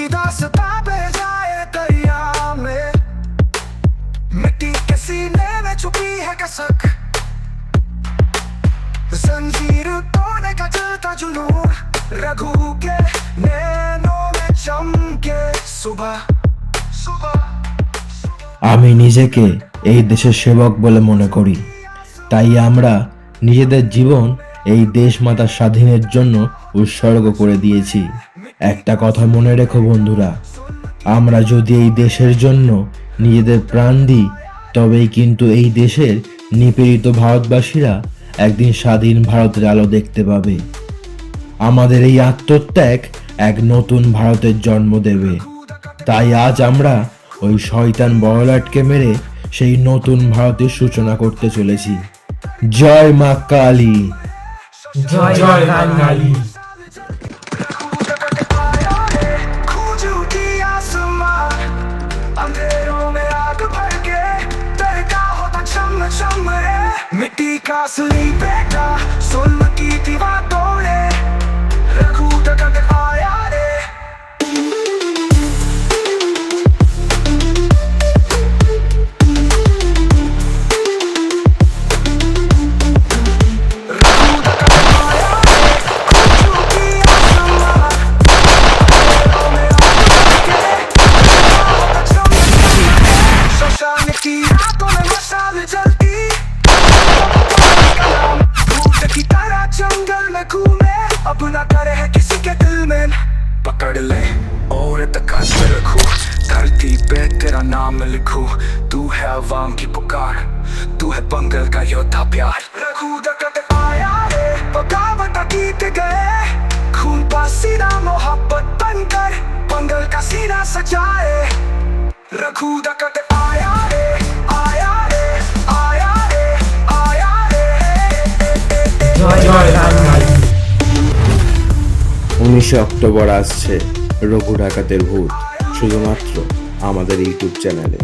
दास्तां बह जाए दरिया में, मिट्टी के सीने में छुपी है कसक, जंजीर तोड़ने का जलता जुनून, रघु के नैनों में चमके सुबह सुबह। আমি নিজেকে এই দেশের সেবক বলে মনে করি, তাই আমরা নিজেদের জীবন এই দেশ মাতার স্বাধীনের জন্য উৎসর্গ করে দিয়েছি। একটা কথা মনে রেখো বন্ধুরা, আমরা যদি এই দেশের জন্য নিজেদের প্রাণ দিই, তবেই কিন্তু এই দেশের নিপীড়িত ভারতবাসীরা একদিন স্বাধীন ভারতের আলো দেখতে পাবে। আমাদের এই আত্মত্যাগ এক নতুন ভারতের জন্ম দেবে। তাই আজ আমরা ওই শয়তান বড়লাটকে মেরে সেই নতুন ভারতের সূচনা করতে চলেছি। জয় মা কালী, জয় কালী। गूंज उठी आसमां, अंधेरों में आग भर के डरता होता चम चम रे, मिट्टी का असली बेटा सोना की दीवार तोड़े, रघु तक आया रे। जंगल में घूमे अब ना करे है किसी के दिल में, पकड़ ले और तकात पे रखूं, धरती पे तेरा नाम लिखूं, तू है अवाम की पुकार, तू है बंगल का योद्धा प्यार। रघु दकत आया रे, बगावत गीत गए, खून पसीना मोहब्बत बनकर बंगल का सीना सजाए, रघु दकत आया रे, आया रे, आया रे, आया रे। জয় কালী। 19 অক্টোবর আসছে রঘু ডাকাতের ভূত, শুধুমাত্র আমাদের ইউটিউব চ্যানেলে।